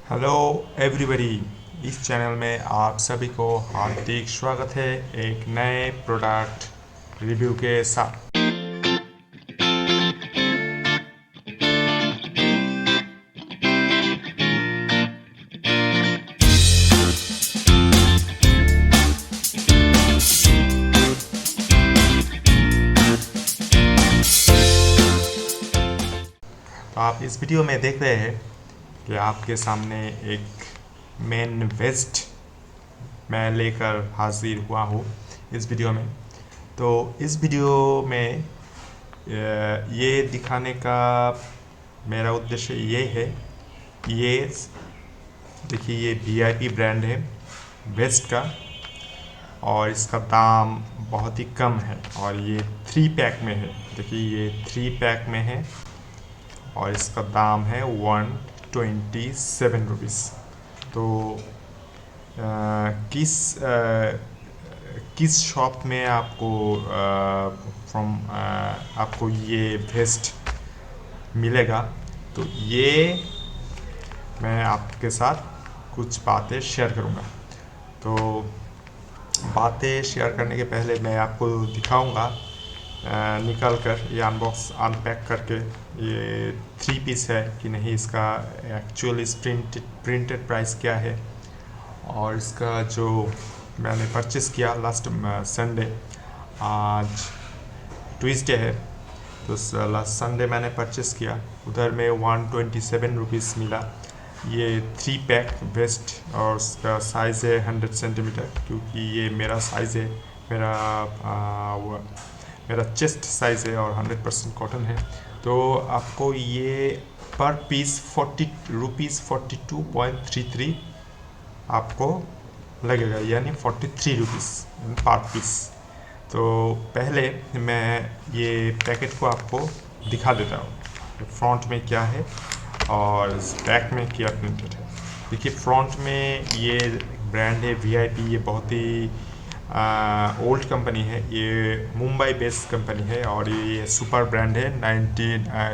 Hello everybody, इस channel में आप सभी को हार्दिक स्वागत है एक नए प्रोडक्ट रिव्यू के साथ। तो आप इस वीडियो में देख रहे हैं कि आपके सामने एक मेन वेस्ट मैं लेकर हाजिर हुआ हूँ इस वीडियो में। तो इस वीडियो में ये दिखाने का मेरा उद्देश्य ये है, ये देखिए ये वीआईपी ब्रांड है वेस्ट का और इसका दाम बहुत ही कम है और ये 3 पैक में है। देखिए ये 3 पैक में है और इसका दाम है 127 रुपीज़। तो किस शॉप में आपको ये वेस्ट मिलेगा, तो ये मैं आपके साथ कुछ बातें शेयर करूँगा। तो बातें शेयर करने के पहले मैं आपको दिखाऊंगा निकाल कर ये अनपैक करके ये 3 पीस है कि नहीं, इसका एक्चुअल प्रिंटेड प्राइस क्या है और इसका जो मैंने परचेस किया लास्ट संडे, आज ट्यूसडे है तो लास्ट संडे मैंने परचेस किया, उधर में 127 रुपीज़ मिला। ये 3 पैक वेस्ट और उसका साइज़ है 100 सेंटीमीटर, क्योंकि ये मेरा साइज़ है, मेरा चेस्ट साइज़ है और 100% कॉटन है। तो आपको ये पर पीस 42.33 आपको लगेगा, यानी 43 रुपीज़ पर पीस। तो पहले मैं ये पैकेट को आपको दिखा देता हूँ फ्रंट में क्या है और बैक में क्या प्रिंटेड है। देखिए फ्रंट में ये ब्रांड है वीआईपी, ये बहुत ही ओल्ड कंपनी है, ये मुंबई बेस्ड कंपनी है और ये सुपर ब्रांड है।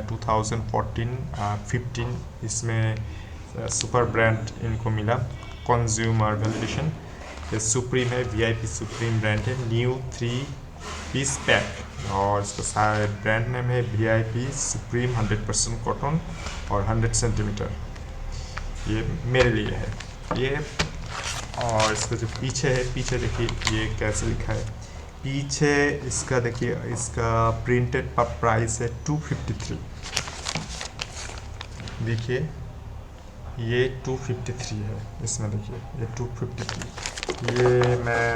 2014-15 इसमें सुपर ब्रांड इनको मिला, कंज्यूमर वैलिडेशन। ये सुप्रीम है, वीआईपी सुप्रीम ब्रांड है, न्यू 3 पीस पैक और इसका ब्रांड नेम है वीआईपी सुप्रीम 100% कॉटन और 100 सेंटीमीटर। ये मेरे लिए है ये। और इसका जो पीछे है, पीछे देखिए ये कैसे लिखा है पीछे इसका, देखिए इसका प्रिंटेड प्राइस है 253। देखिए ये 253 है, इसमें देखिए ये 253। ये मैं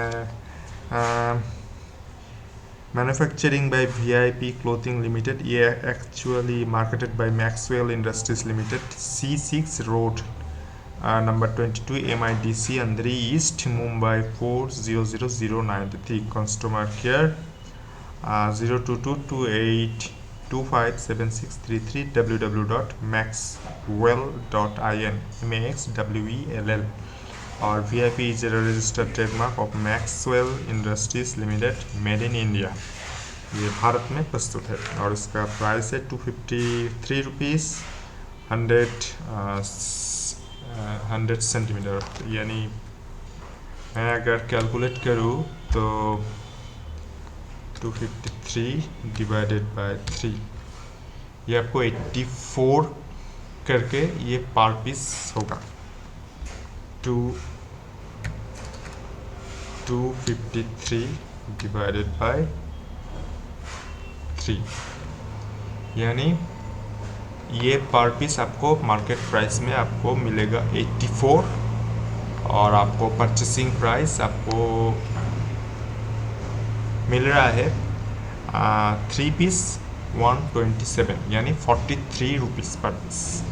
manufacturing by VIP clothing limited, ये actually marketed by Maxwell industries limited, C6 road number 22 MIDC Andheri east Mumbai 400093। Customer care 02228257633 www.maxwell.in MAXWELL। और VIP is a registered trademark of Maxwell Industries Limited, made in India। ये भारत में प्रस्तुत है और इसका price है 253 rupees 100 centimetre. यानी मैं अगर कैलकुलेट करूँ तो 253 डिवाइडेड बाय 3, ये आपको 84 करके ये पर पीस होगा। 253 डिवाइडेड बाय 3, यानी ये पर पीस आपको मार्केट प्राइस में आपको मिलेगा 84 और आपको परचेसिंग प्राइस आपको मिल रहा है 3 पीस 127, यानी 43 रुपीज़ पर पीस।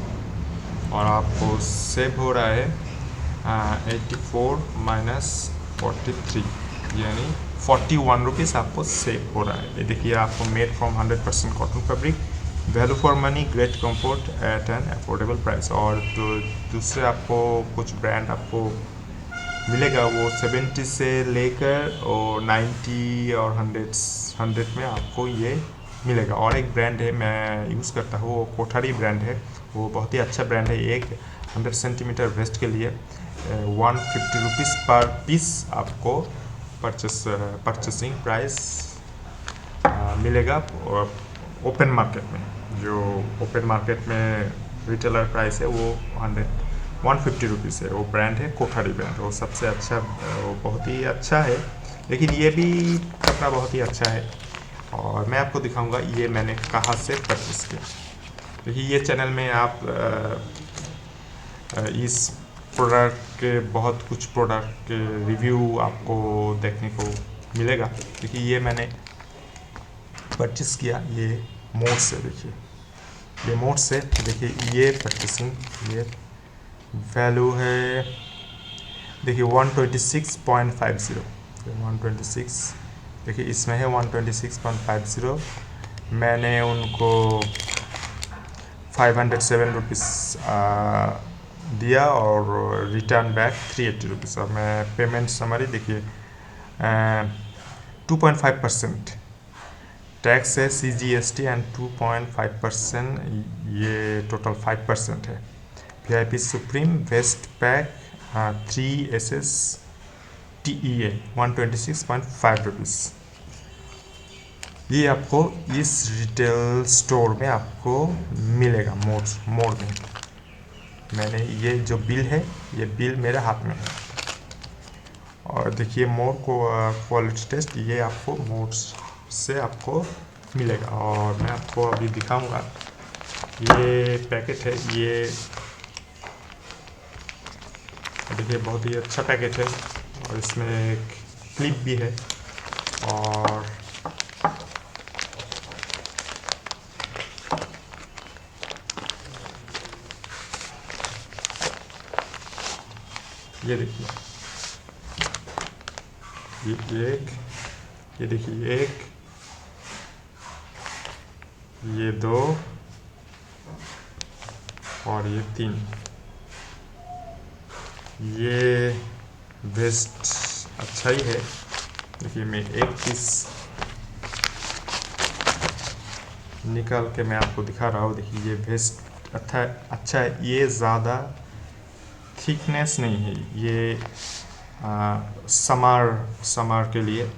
और आपको सेव हो रहा है 84 माइनस 43, यानी 41 रुपीज़ आपको सेव हो रहा है। ये देखिए आपको made from 100% cotton fabric, value for money, great comfort at an affordable price. और तो दूसरे आपको कुछ ब्रांड आपको मिलेगा, वो 70 से लेकर और 90 और 100 में आपको ये मिलेगा। और एक ब्रांड है मैं यूज़ करता हूँ, वो कोठारी ब्रांड है, वो बहुत ही अच्छा ब्रांड है। एक 100 सेंटीमीटर वेस्ट के लिए 150 रुपीज़ पर पीस आपको परचेसिंग प्राइस मिलेगा ओपन मार्केट में। जो ओपन मार्केट में रिटेलर प्राइस है वो 150 रुपीज़ है। वो ब्रांड है कोठारी ब्रांड, वो सबसे अच्छा, वो बहुत ही अच्छा है। लेकिन ये भी कपड़ा बहुत ही अच्छा है और मैं आपको दिखाऊंगा ये मैंने कहाँ से परचेस किया। देखिए ये चैनल में आप इस प्रोडक्ट के बहुत कुछ प्रोडक्ट के रिव्यू आपको देखने को मिलेगा। देखिए ये मैंने परचेस किया ये मोड से। देखिए ये मोड से, देखिए ये परचेसिंग, ये वैल्यू है देखिए 126.50, 126, देखिए इसमें है 126.50। मैंने उनको 507 रुपीज़ दिया और रिटर्न बैक 380 रुपीज़। और मैं पेमेंट समरी देखिए 2.5% टैक्स है, CGST एंड 2.5%, ये टोटल 5% है। VIP supreme vest pack 3SS TEA 126.5 rupees. ये आपको इस रिटेल स्टोर में आपको मिलेगा मोड में। मैंने ये जो बिल है, ये बिल मेरे हाथ में है। और देखिए मोड को क्वालिटी टेस्ट, ये आपको मोड से आपको मिलेगा। और मैं आपको अभी दिखाऊंगा, ये पैकेट है, ये देखिए बहुत ही अच्छा पैकेट है और इसमें एक क्लिप भी है। और ये देखिए ये एक, ये देखिए एक, ये 2 और ये 3। ये वेस्ट अच्छा ही है। देखिए मैं एक पीस निकाल के मैं आपको दिखा रहा हूँ। देखिए ये वेस्ट अच्छा है। ये ज़्यादा थिकनेस नहीं है। ये समर के लिए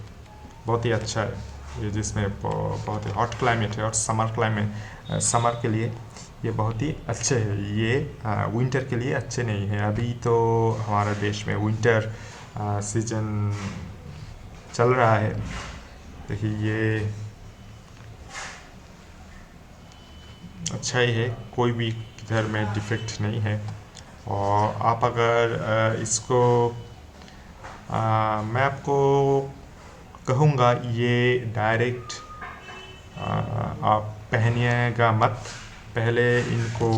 बहुत ही अच्छा है। ये जिसमें बहुत ही हॉट क्लाइमेट है और समर के लिए ये बहुत ही अच्छे है। ये विंटर के लिए अच्छे नहीं है। अभी तो हमारे देश में विंटर सीजन चल रहा है। देखिए ये अच्छा ही है, कोई भी इधर में डिफेक्ट नहीं है। और आप अगर इसको मैं आपको कहूँगा ये डायरेक्ट आप पहनिएगा मत। पहले इनको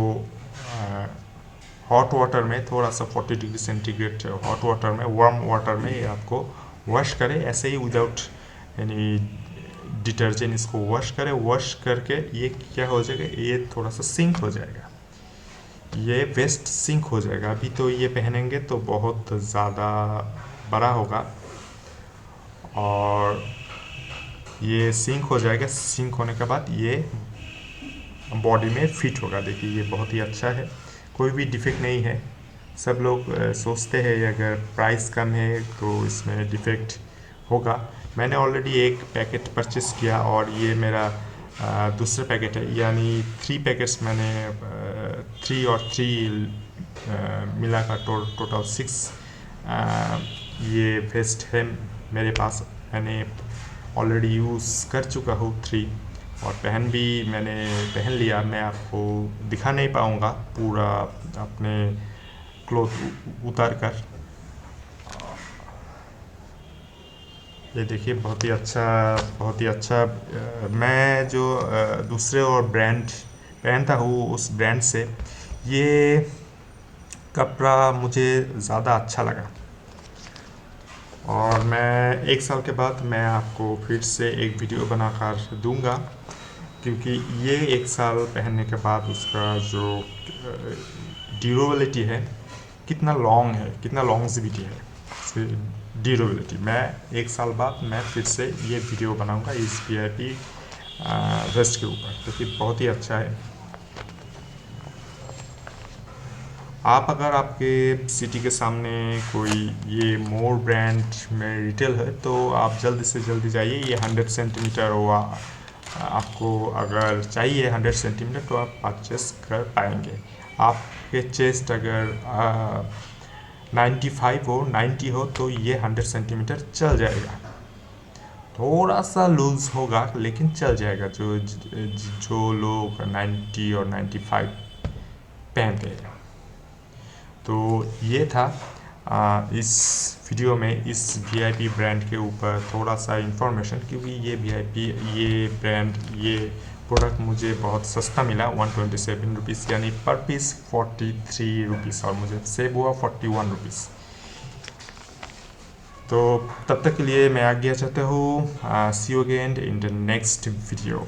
हॉट वाटर में, थोड़ा सा 40 डिग्री सेंटीग्रेड हॉट वाटर में, वार्म वाटर में ये आपको वॉश करें। ऐसे ही विदाउट यानी डिटर्जेंट इसको वॉश करें। वॉश करके ये क्या हो जाएगा, ये थोड़ा सा सिंक हो जाएगा, ये वेस्ट सिंक हो जाएगा। अभी तो ये पहनेंगे तो बहुत ज़्यादा बड़ा होगा और ये सिंक हो जाएगा। सिंक होने के बाद ये बॉडी में फिट होगा। देखिए ये बहुत ही अच्छा है, कोई भी डिफेक्ट नहीं है। सब लोग सोचते हैं अगर प्राइस कम है तो इसमें डिफेक्ट होगा। मैंने ऑलरेडी एक पैकेट परचेस किया और ये मेरा दूसरा पैकेट है, यानी 3 पैकेट्स मैंने 3 और 3 मिलाकर टोटल 6 ये वेस्ट है मेरे पास। मैंने ऑलरेडी यूज़ कर चुका हूँ 3 और मैंने पहन लिया। मैं आपको दिखा नहीं पाऊँगा पूरा अपने क्लोथ उतार कर। ये देखिए बहुत ही अच्छा। मैं जो दूसरे और ब्रांड पहनता हूँ उस ब्रांड से ये कपड़ा मुझे ज़्यादा अच्छा लगा। और मैं 1 साल के बाद मैं आपको फिर से एक वीडियो बनाकर दूंगा, क्योंकि ये 1 साल पहनने के बाद उसका जो ड्यूरेबिलिटी है, कितना लॉन्ग है, कितना लॉन्जिविटी है ड्यूरेबिलिटी। मैं 1 साल बाद मैं फिर से ये वीडियो बनाऊंगा इस VIP वेस्ट के ऊपर। तो फिर बहुत ही अच्छा है। आप अगर आपके सिटी के सामने कोई ये मोर ब्रांड में रिटेल है तो आप जल्दी से जल्दी जाइए। ये 100 सेंटीमीटर हुआ, आपको अगर चाहिए 100 सेंटीमीटर तो आप परचेस कर पाएंगे। आपके चेस्ट अगर 95 हो, 90 हो तो ये 100 सेंटीमीटर चल जाएगा। थोड़ा सा लूज होगा लेकिन चल जाएगा। जो लोग 90 और 95 पहनते हैं। तो ये था इस वीडियो में इस वीआईपी ब्रांड के ऊपर थोड़ा सा इन्फॉर्मेशन, क्योंकि ये वीआईपी ये ब्रांड ये प्रोडक्ट मुझे बहुत सस्ता मिला 127 रुपीज़, यानी पर पीस 43 रुपीज़, और मुझे सेव हुआ 41 रुपीज़। तो तब तक के लिए मैं आज्ञा चाहता हूँ। See you again in the next video.